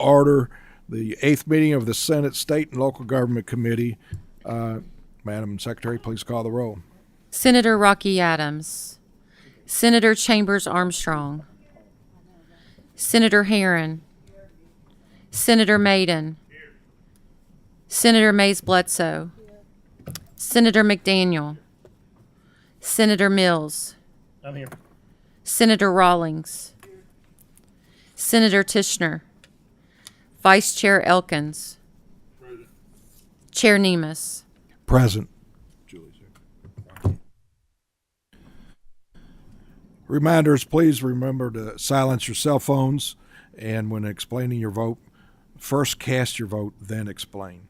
order the 8th meeting of the Senate State and Local Government Committee. Madam Secretary, please call the roll. Senator Rocky Adams, Senator Chambers Armstrong, Senator Herron, Senator Maiden, Senator Mays Bledsoe, Senator McDaniel, Senator Mills, I'm here. Senator Rawlings, Senator Tishner, Vice Chair Elkins, Chair Nemus. Present. Reminders, please remember to silence your cell phones, and when explaining your vote, first cast your vote, then explain.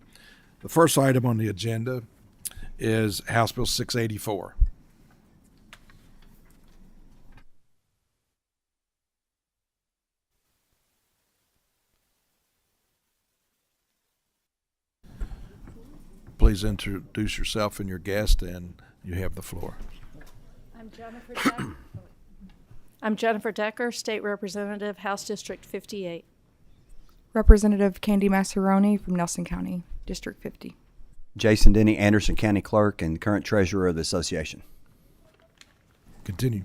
The first item on the agenda is House Bill 684. Please introduce yourself and your guest, and you have the floor. I'm Jennifer Decker, State Representative, House District 58. Representative Candy Massaroni from Nelson County, District 50. Jason Denny, Anderson County Clerk and current Treasurer of the Association. Continue.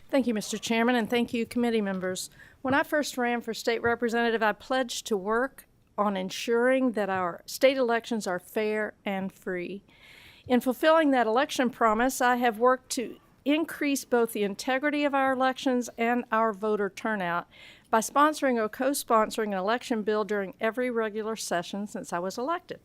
Thank you, Mr. Chairman, and thank you, committee members. When I first ran for State Representative, I pledged to work on ensuring that our state elections are fair and free. In fulfilling that election promise, I have worked to increase both the integrity of our elections and our voter turnout by sponsoring or co-sponsoring an election bill during every regular session since I was elected.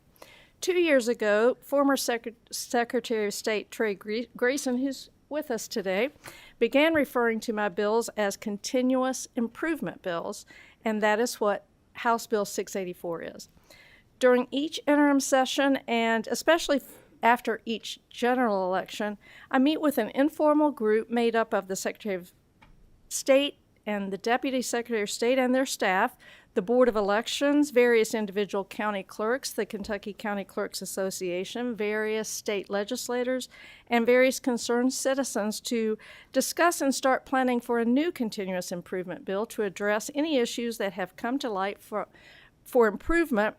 2 years ago, former Secretary of State Trey Grayson, who's with us today, began referring to my bills as continuous improvement bills, and that is what House Bill 684 is. During each interim session, and especially after each general election, I meet with an informal group made up of the Secretary of State and the Deputy Secretary of State and their staff, the Board of Elections, various individual county clerks, the Kentucky County Clerks Association, various state legislators, and various concerned citizens to discuss and start planning for a new continuous improvement bill to address any issues that have come to light for improvement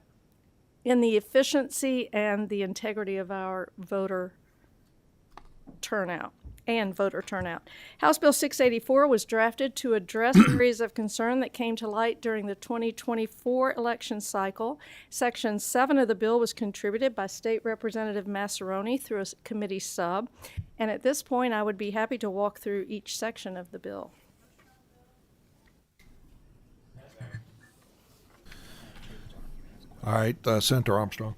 in the efficiency and the integrity of our voter turnout. House Bill 684 was drafted to address areas of concern that came to light during the 2024 election cycle. Section 7 of the bill was contributed by State Representative Massaroni through a committee sub. And at this point, I would be happy to walk through each section of the bill. All right, Senator Armstrong.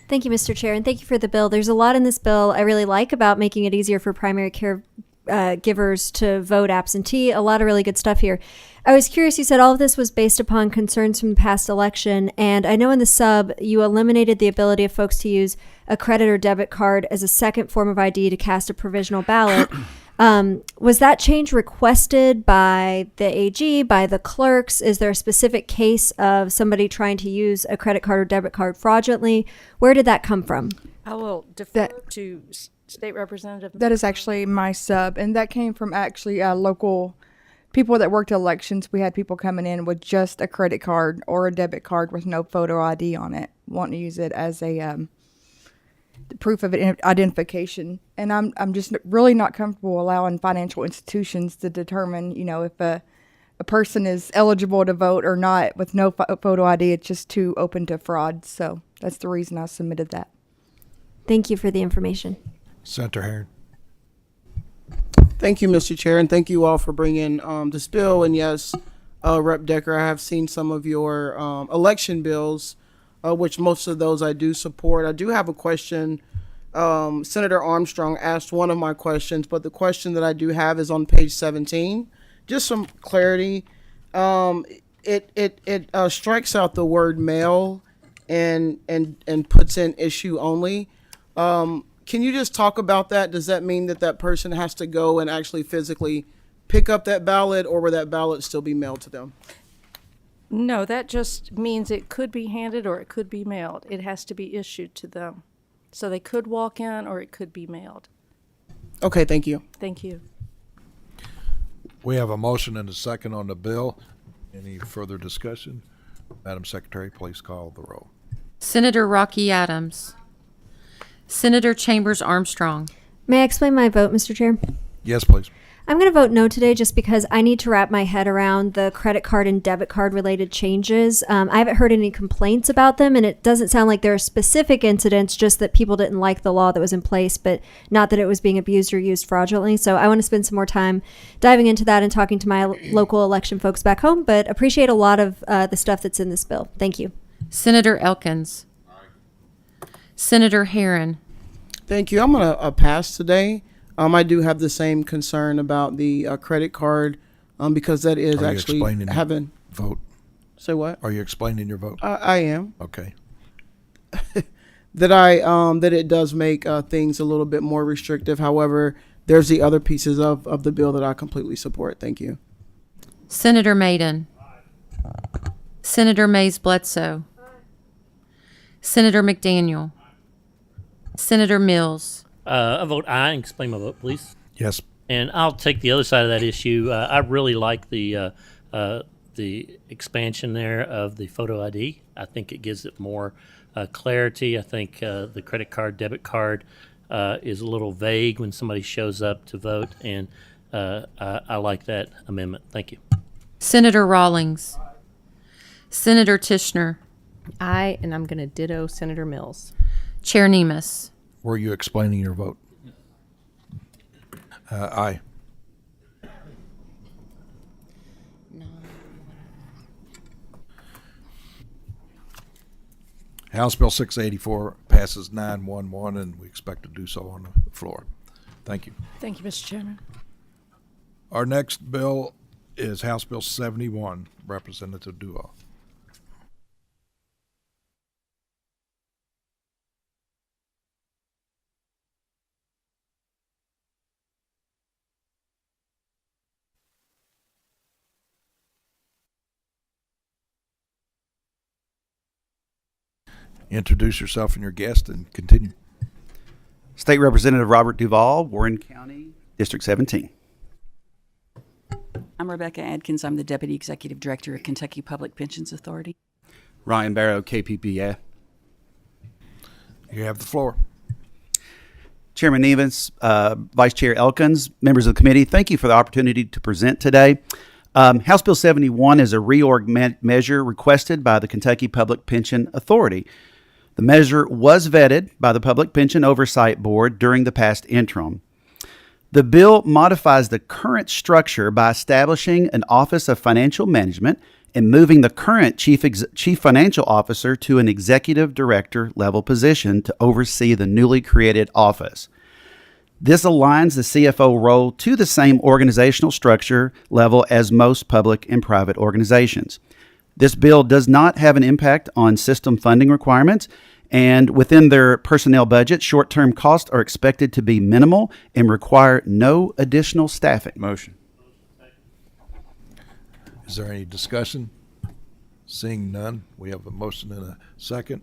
Thank you, Mr. Chair, and thank you for the bill. There's a lot in this bill I really like about making it easier for primary care givers to vote absentee. A lot of really good stuff here. I was curious, you said all of this was based upon concerns from the past election, and I know in the sub you eliminated the ability of folks to use a credit or debit card as a second form of ID to cast a provisional ballot. Was that change requested by the AG, by the clerks? Is there a specific case of somebody trying to use a credit card or debit card fraudulently? Where did that come from? I will defer to State Representative. That is actually my sub, and that came from actually local people that worked elections. We had people coming in with just a credit card or a debit card with no photo ID on it, wanting to use it as a proof of identification. And I'm just really not comfortable allowing financial institutions to determine, if a person is eligible to vote or not with no photo ID. It's just too open to fraud. So that's the reason I submitted that. Thank you for the information. Senator Herron. Thank you, Mr. Chair, and thank you all for bringing this bill. And yes, Rep. Decker, I have seen some of your election bills, which most of those I do support. I do have a question. Senator Armstrong asked one of my questions, but the question that I do have is on page 17. Just some clarity. It strikes out the word mail and puts in issue only. Can you just talk about that? Does that mean that person has to go and actually physically pick up that ballot, or will that ballot still be mailed to them? No, that just means it could be handed or it could be mailed. It has to be issued to them. So they could walk in or it could be mailed. Okay, thank you. Thank you. We have a motion and a second on the bill. Any further discussion? Madam Secretary, please call the roll. Senator Rocky Adams. Senator Chambers Armstrong. May I explain my vote, Mr. Chair? Yes, please. I'm going to vote no today just because I need to wrap my head around the credit card and debit card related changes. I haven't heard any complaints about them, and it doesn't sound like there are specific incidents, just that people didn't like the law that was in place, but not that it was being abused or used fraudulently. So I want to spend some more time diving into that and talking to my local election folks back home, but appreciate a lot of the stuff that's in this bill. Thank you. Senator Elkins. Senator Herron. Thank you. I'm going to pass today. I do have the same concern about the credit card because that is Are you actually explaining having. Vote. Say what? Are you explaining your vote? I am. Okay. That it does make things a little bit more restrictive. However, there's the other pieces of the bill that I completely support. Thank you. Senator Maiden. Senator Mays Bledsoe. Senator McDaniel. Senator Mills. I vote aye and explain my vote, please. Yes. And I'll take the other side of that issue. I really like the expansion there of the photo ID. I think it gives it more clarity. I think the credit card, debit card is a little vague when somebody shows up to vote, and I like that amendment. Thank you. Senator Rawlings. Senator Tishner. Aye, and I'm going to ditto Senator Mills. Chair Nemus. Were you explaining your vote? Aye. House Bill 684 passes 9-1-1, and we expect to do so on the floor. Thank you. Thank you, Mr. Chairman. Our next bill is House Bill 71, Representative Duvall. Introduce yourself and your guest and continue. State Representative Robert Duvall, Warren County, District 17. I'm Rebecca Adkins. I'm the Deputy Executive Director of Kentucky Public Pensions Authority. Ryan Barrow, KPPA. You have the floor. Chairman Nevins, Vice Chair Elkins, members of the committee, thank you for the opportunity to present today. House Bill 71 is a reorg measure requested by the Kentucky Public Pension Authority. The measure was vetted by the Public Pension Oversight Board during the past interim. The bill modifies the current structure by establishing an Office of Financial Management and moving the current Chief Financial Officer to an Executive Director level position to oversee the newly created office. This aligns the CFO role to the same organizational structure level as most public and private organizations. This bill does not have an impact on system funding requirements, and within their personnel budget, short-term costs are expected to be minimal and require no additional staffing. Motion. Is there any discussion? Seeing none, we have a motion and a second.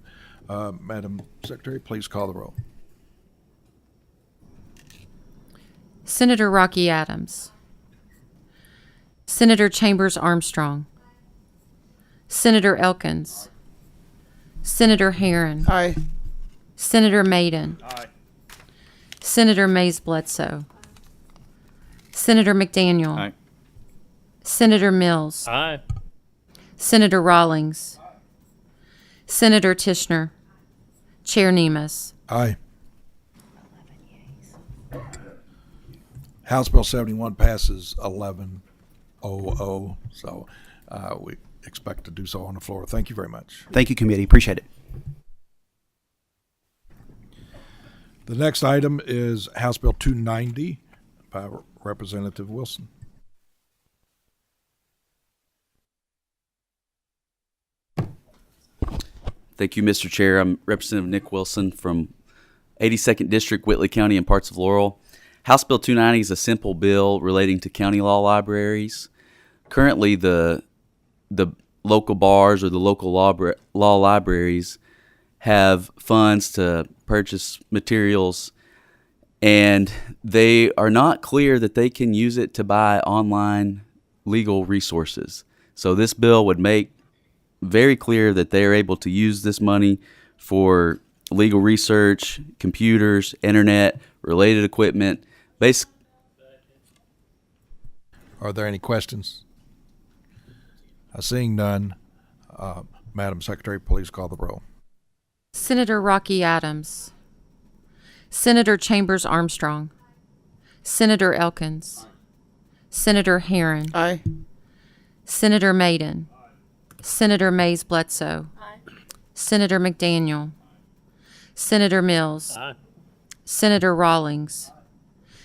Madam Secretary, please call the roll. Senator Rocky Adams. Senator Chambers Armstrong. Senator Elkins. Senator Herron. Aye. Senator Maiden. Senator Mays Bledsoe. Senator McDaniel. Aye. Senator Mills. Aye. Senator Rawlings. Senator Tishner. Chair Nemus. Aye. House Bill 71 passes 11-0-0, so we expect to do so on the floor. Thank you very much. Thank you, committee. Appreciate it. The next item is House Bill 290 by Representative Wilson. Thank you, Mr. Chair. I'm Representative Nick Wilson from 82nd District, Whitley County, and parts of Laurel. House Bill 290 is a simple bill relating to county law libraries. Currently, the local bars or the local law libraries have funds to purchase materials, and they are not clear that they can use it to buy online legal resources. So this bill would make very clear that they are able to use this money for legal research, computers, internet, related equipment. Are there any questions? Seeing none, Madam Secretary, please call the roll. Senator Rocky Adams, Senator Chambers Armstrong, Senator Elkins, Senator Herron, Aye. Senator Maiden, Senator Mays Bledsoe, Senator McDaniel, Senator Mills, Senator Rawlings,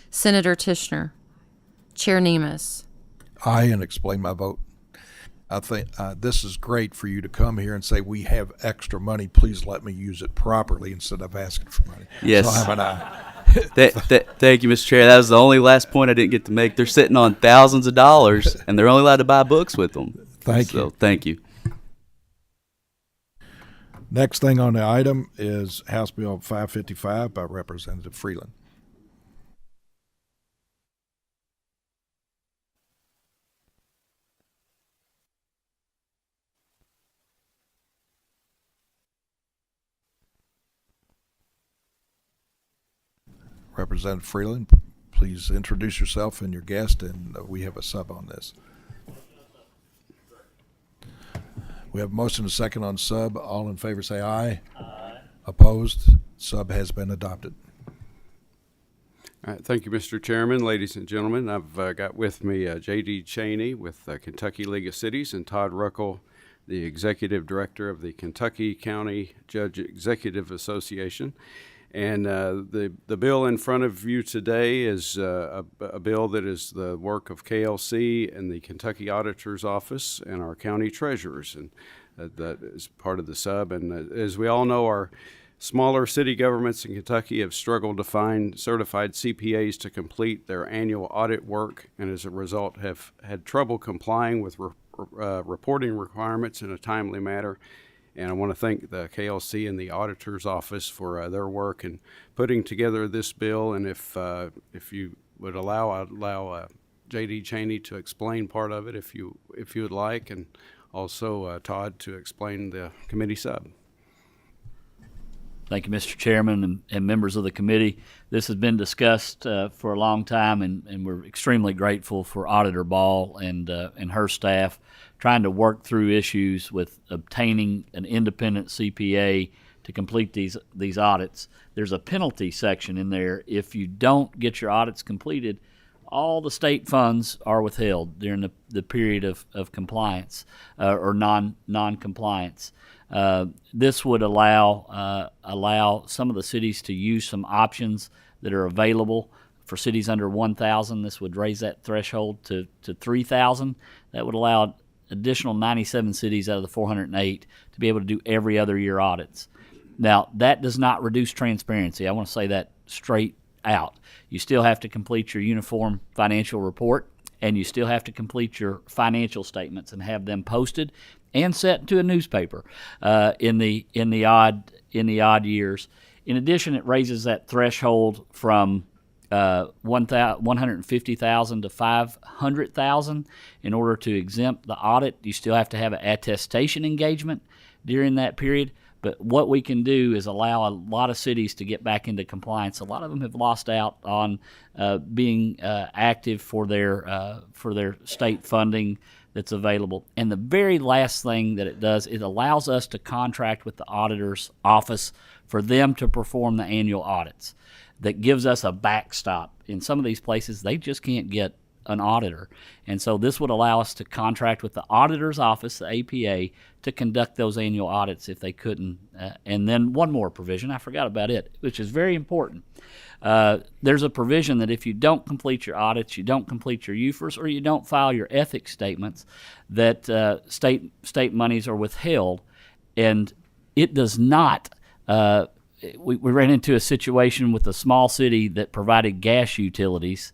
Senator Tishner, Chair Nemes. Aye, and explain my vote. I think this is great for you to come here and say, we have extra money, please let me use it properly instead of asking for money. Yes. So I'm an aye. Thank you, Mr. Chair. That was the only last point I didn't get to make. They're sitting on thousands of dollars, and they're only allowed to buy books with them. Thank you. Thank you. Next thing on the item is House Bill 555 by Representative Freeland. Representative Freeland, please introduce yourself and your guest, and we have a sub on this. We have a motion and a second on sub. All in favor say aye. Aye. Opposed? Sub has been adopted. All right, thank you, Mr. Chairman, ladies and gentlemen. I've got with me J.D. Cheney with Kentucky League of Cities and Todd Ruckel, the Executive Director of the Kentucky County Judge Executive Association. And the bill in front of you today is a bill that is the work of KLC and the Kentucky Auditor's Office and our county treasurers, and that is part of the sub. And as we all know, our smaller city governments in Kentucky have struggled to find certified CPAs to complete their annual audit work, and as a result have had trouble complying with reporting requirements in a timely manner. And I want to thank the KLC and the Auditor's Office for their work in putting together this bill. And if you would allow, I'd allow J.D. Cheney to explain part of it if you would like, and also Todd to explain the committee sub. Thank you, Mr. Chairman and members of the committee. This has been discussed for a long time, and we're extremely grateful for Auditor Ball and her staff trying to work through issues with obtaining an independent CPA to complete these audits. There's a penalty section in there. If you don't get your audits completed, all the state funds are withheld during the period of compliance or non-compliance. This would allow some of the cities to use some options that are available for cities under 1,000. This would raise that threshold to 3,000. That would allow additional 97 cities out of the 408 to be able to do every other year audits. Now, that does not reduce transparency. I want to say that straight out. You still have to complete your uniform financial report, and you still have to complete your financial statements and have them posted and set to a newspaper in the odd years. In addition, it raises that threshold from 150,000 to 500,000. In order to exempt the audit, you still have to have an attestation engagement during that period. But what we can do is allow a lot of cities to get back into compliance. A lot of them have lost out on being active for their state funding that's available. And the very last thing that it does, it allows us to contract with the auditor's office for them to perform the annual audits. That gives us a backstop. In some of these places, they just can't get an auditor. And so this would allow us to contract with the auditor's office, the APA, to conduct those annual audits if they couldn't. And then one more provision, I forgot about it, which is very important. There's a provision that if you don't complete your audits, you don't complete your UFRs, or you don't file your ethics statements, that state monies are withheld. And it does not we ran into a situation with a small city that provided gas utilities,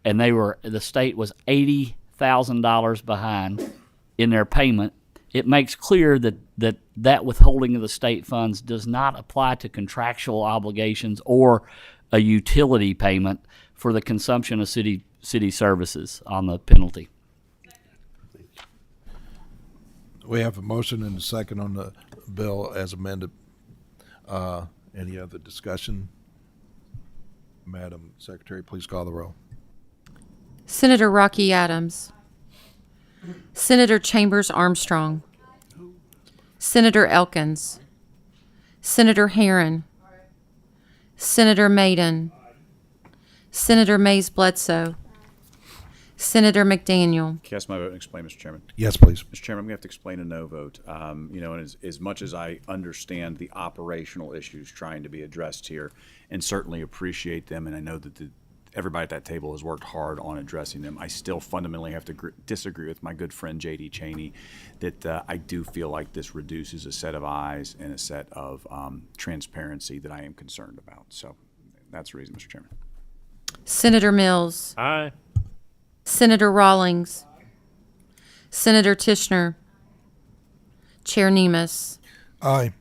and the state was $80,000 behind in their payment. It makes clear that withholding of the state funds does not apply to contractual obligations or a utility payment for the consumption of city services on the penalty. We have a motion and a second on the bill as amended. Any other discussion? Madam Secretary, please call the roll. Senator Rocky Adams, Senator Chambers Armstrong, Senator Elkins, Senator Herron, Senator Maiden, Senator Mays Bledsoe, Senator McDaniel. Cast my vote and explain, Mr. Chairman. Yes, please. Mr. Chairman, I'm going to have to explain a no vote. And as much as I understand the operational issues trying to be addressed here, and certainly appreciate them, and I know that everybody at that table has worked hard on addressing them, I still fundamentally have to disagree with my good friend J.D. Cheney that I do feel like this reduces a set of eyes and a set of transparency that I am concerned about. So that's the reason, Mr. Chairman. Senator Mills. Aye. Senator Rawlings, Senator Tishner, Chair Nemus. Aye.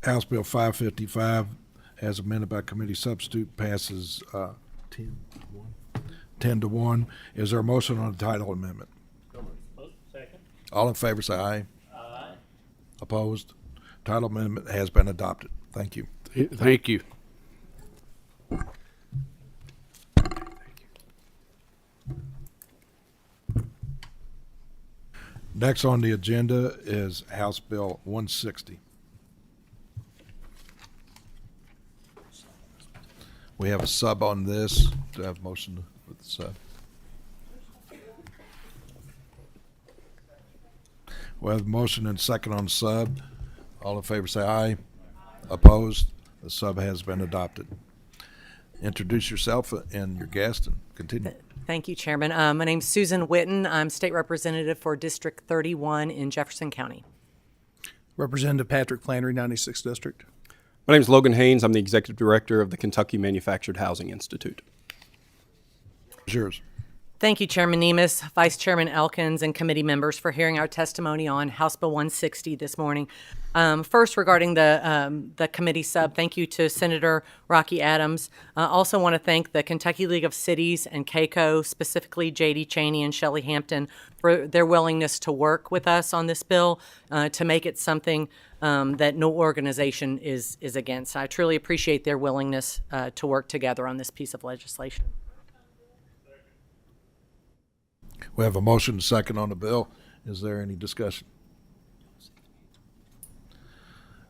House Bill 555, as amended by committee substitute, passes 10 to 1. Is there a motion on the title amendment? Second. All in favor say aye. Aye. Opposed? Title amendment has been adopted. Thank you. Thank you. Next on the agenda is House Bill 160. We have a sub on this. Do I have a motion with the sub? We have a motion and second on sub. All in favor say aye. Opposed? The sub has been adopted. Introduce yourself and your guest and continue. Thank you, Chairman. My name's Susan Witten. I'm State Representative for District 31 in Jefferson County. Representative Patrick Flannery, 96th District. My name is Logan Haynes. I'm the Executive Director of the Kentucky Manufactured Housing Institute. Yours. Thank you, Chairman Nemus, Vice Chairman Elkins, and committee members for hearing our testimony on House Bill 160 this morning. First, regarding the committee sub, thank you to Senator Rocky Adams. I also want to thank the Kentucky League of Cities and KCO, specifically J.D. Cheney and Shelley Hampton, for their willingness to work with us on this bill to make it something that no organization is against. I truly appreciate their willingness to work together on this piece of legislation. We have a motion and second on the bill. Is there any discussion?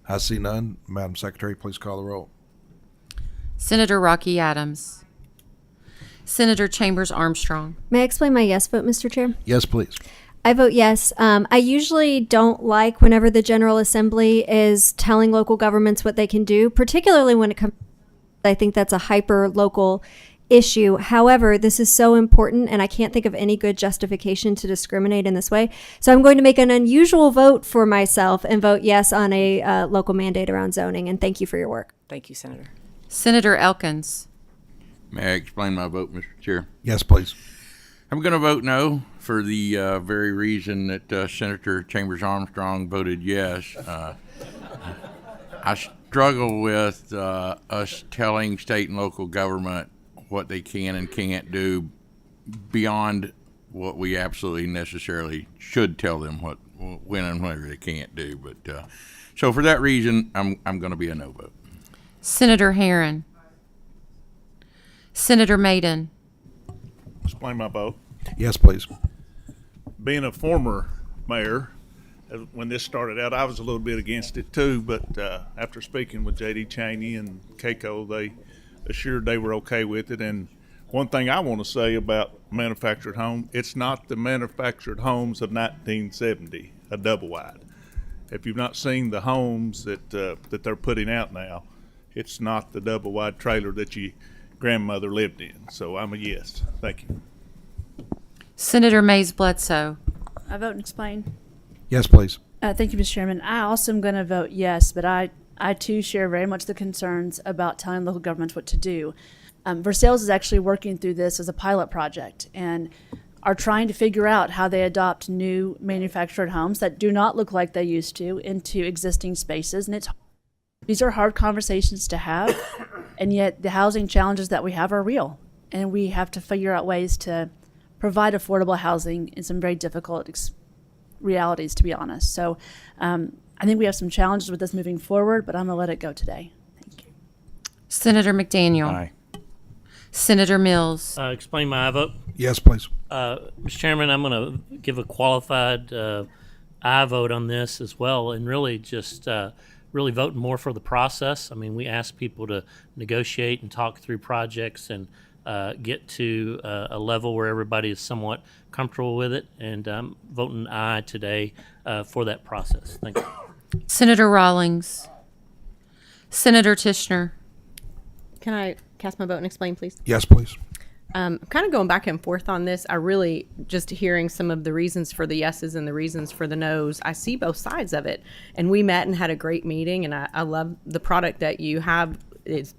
I see none. Madam Secretary, please call the roll. Senator Rocky Adams, Senator Chambers Armstrong. May I explain my yes vote, Mr. Chair? Yes, please. I vote yes. I usually don't like whenever the General Assembly is telling local governments what they can do, particularly when it comes, I think that's a hyper-local issue. However, this is so important, and I can't think of any good justification to discriminate in this way. So I'm going to make an unusual vote for myself and vote yes on a local mandate around zoning, and thank you for your work. Thank you, Senator. Senator Elkins. May I explain my vote, Mr. Chair? Yes, please. I'm going to vote no for the very reason that Senator Chambers Armstrong voted yes. I struggle with us telling state and local government what they can and can't do beyond what we absolutely necessarily should tell them when and whatever they can't do. But so for that reason, I'm going to be a no vote. Senator Herron. Senator Maiden. Explain my vote. Yes, please. Being a former mayor, when this started out, I was a little bit against it too, but after speaking with J.D. Cheney and Keiko, they assured they were okay with it. And one thing I want to say about manufactured home, it's not the manufactured homes of 1970, a double wide. If you've not seen the homes that they're putting out now, it's not the double wide trailer that your grandmother lived in. So I'm a yes. Thank you. Senator Mays Bledsoe. I vote and explain. Yes, please. Thank you, Mr. Chairman. I also am going to vote yes, but I too share very much the concerns about telling local governments what to do. Versailles is actually working through this as a pilot project and are trying to figure out how they adopt new manufactured homes that do not look like they used to into existing spaces. And these are hard conversations to have, and yet the housing challenges that we have are real, and we have to figure out ways to provide affordable housing in some very difficult realities, to be honest. So I think we have some challenges with this moving forward, but I'm going to let it go today. Thank you. Senator McDaniel. Aye. Senator Mills. Explain my aye vote. Yes, please. Mr. Chairman, I'm going to give a qualified aye vote on this as well, and really just really voting more for the process. I mean, we ask people to negotiate and talk through projects and get to a level where everybody is somewhat comfortable with it, and I'm voting aye today for that process. Thank you. Senator Rawlings. Senator Tishner. Can I cast my vote and explain, please? Yes, please. I'm kind of going back and forth on this. I really, just hearing some of the reasons for the yeses and the reasons for the nos, I see both sides of it. And we met and had a great meeting, and I love the product that you have is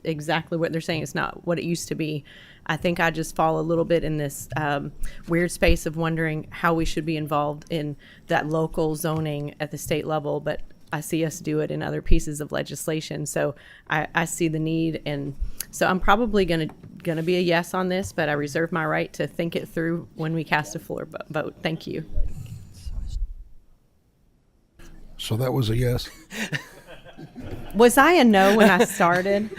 exactly what they're saying. It's not what it used to be. I think I just fall a little bit in this weird space of wondering how we should be involved in that local zoning at the state level, but I see us do it in other pieces of legislation. So I see the need, and so I'm probably gonna be a yes on this, but I reserve my right to think it through when we cast a floor vote. Thank you. So that was a yes. Was I a no when I started?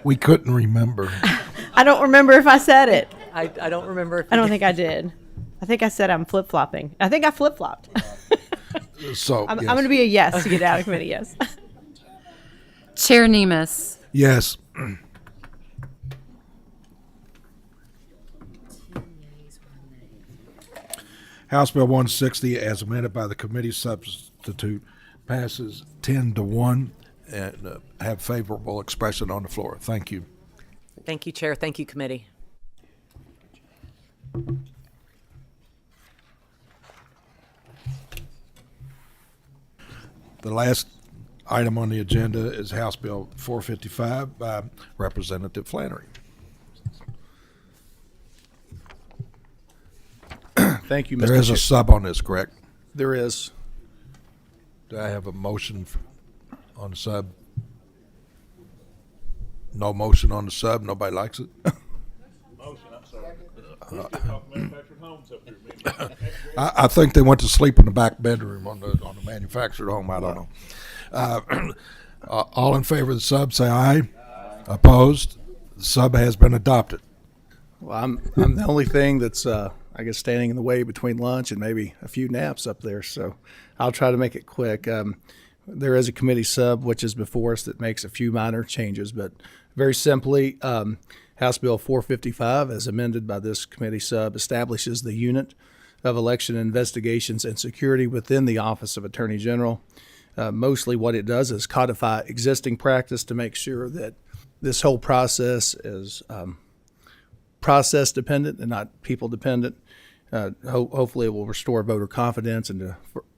We couldn't remember. I don't remember if I said it. I don't remember if I don't think I did. I think I said I'm flip-flopping. I think I flip-flopped. So I'm yes. going to be a yes to get out of committee, yes. Chair Nemus. Yes. House Bill 160, as amended by the committee substitute, passes 10-1 and have favorable expression on the floor. Thank you. Thank you, Chair. Thank you, committee. The last item on the agenda is House Bill 455 by Representative Flannery. Thank you, Mr. There is a sub on this, correct? There is. Do I have a motion on the sub? No motion on the sub. Nobody likes it. I think they went to sleep in the back bedroom on the manufactured home. I don't know. All in favor of the sub, say aye. Opposed? The sub has been adopted. Well, I'm the only thing that's I guess standing in the way between lunch and maybe a few naps up there. So I'll try to make it quick. There is a committee sub which is before us that makes a few minor changes, but very simply, House Bill 455, as amended by this committee sub, establishes the unit of election investigations and security within the Office of Attorney General. Mostly what it does is codify existing practice to make sure that this whole process is process dependent and not people dependent. Hopefully it will restore voter confidence and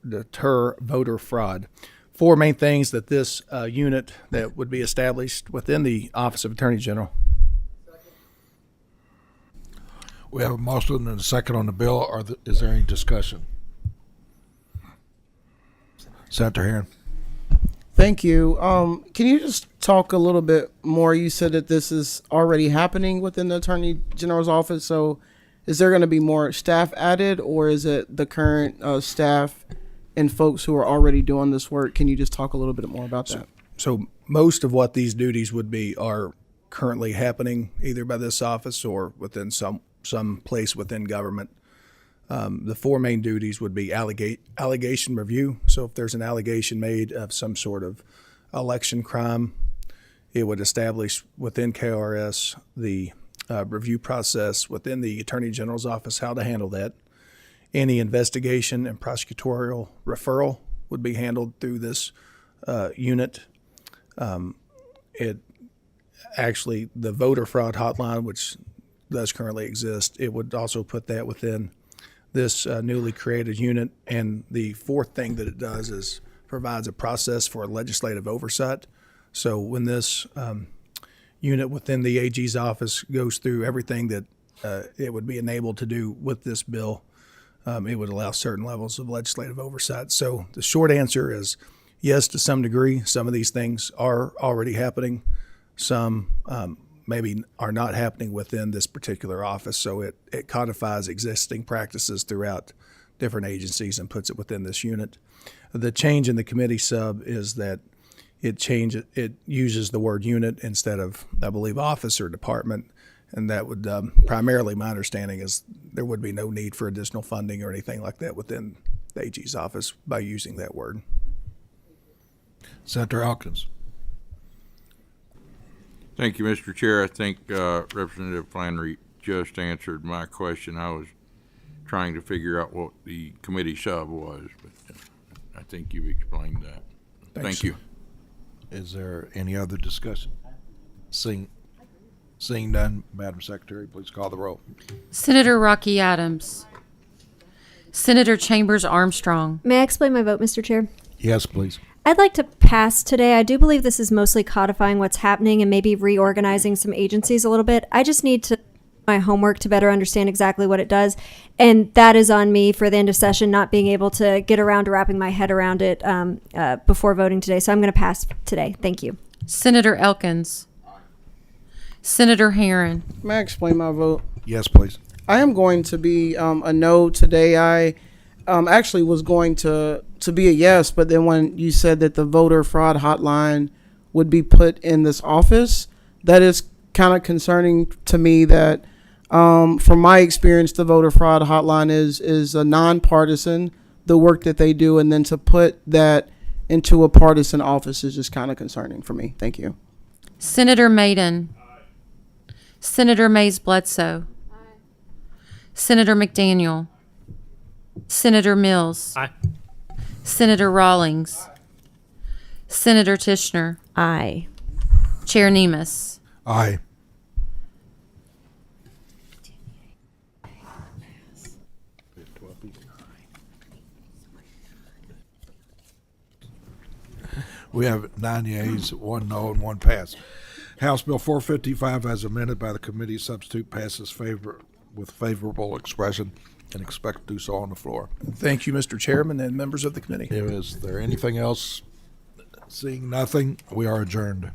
deter voter fraud. Four main things that this unit that would be established within the Office of Attorney General. We have a motion and a second on the bill. Is there any discussion? Senator Herron. Thank you. Can you just talk a little bit more? You said that this is already happening within the Attorney General's office. So is there going to be more staff added, or is it the current staff and folks who are already doing this work? Can you just talk a little bit more about that? So most of what these duties would be are currently happening either by this office or within some place within government. The four main duties would be allegation review. So if there's an allegation made of some sort of election crime, it would establish within KRS the review process within the Attorney General's office, how to handle that. Any investigation and prosecutorial referral would be handled through this unit. It actually, the voter fraud hotline, which does currently exist, it would also put that within this newly created unit. And the fourth thing that it does is provides a process for legislative oversight. So when this unit within the AG's office goes through everything that it would be enabled to do with this bill, it would allow certain levels of legislative oversight. So the short answer is yes, to some degree. Some of these things are already happening. Some maybe are not happening within this particular office. So it codifies existing practices throughout different agencies and puts it within this unit. The change in the committee sub is that it uses the word unit instead of, I believe, office or department. And that would primarily, my understanding is there would be no need for additional funding or anything like that within the AG's office by using that word. Senator Elkins. Thank you, Mr. Chair. I think Representative Flannery just answered my question. I was trying to figure out what the committee sub was, but I think you've explained that. Thanks. Thank you. Is there any other discussion? Seeing none, Madam Secretary, please call the roll. Senator Rocky Adams. Senator Chambers Armstrong. May I explain my vote, Mr. Chair? Yes, please. I'd like to pass today. I do believe this is mostly codifying what's happening and maybe reorganizing some agencies a little bit. I just need to do my homework to better understand exactly what it does. And that is on me for the end of session, not being able to get around to wrapping my head around it before voting today. So I'm going to pass today. Thank you. Senator Elkins. Senator Herron. May I explain my vote? Yes, please. I am going to be a no today. I actually was going to be a yes, but then when you said that the voter fraud hotline would be put in this office, that is kind of concerning to me. That from my experience, the voter fraud hotline is a nonpartisan, the work that they do, and then to put that into a partisan office is just kind of concerning for me. Thank you. Senator Maiden. Senator Mays Bledsoe. Senator McDaniel. Senator Mills. Aye. Senator Rawlings. Senator Tishner. Aye. Chair Nemus. Aye. We have 9 yeas, 1 no, and 1 pass. House Bill 455, as amended by the committee substitute, passes with favorable expression and expect to do so on the floor. Thank you, Mr. Chairman and members of the committee. Is there anything else? Seeing nothing, we are adjourned.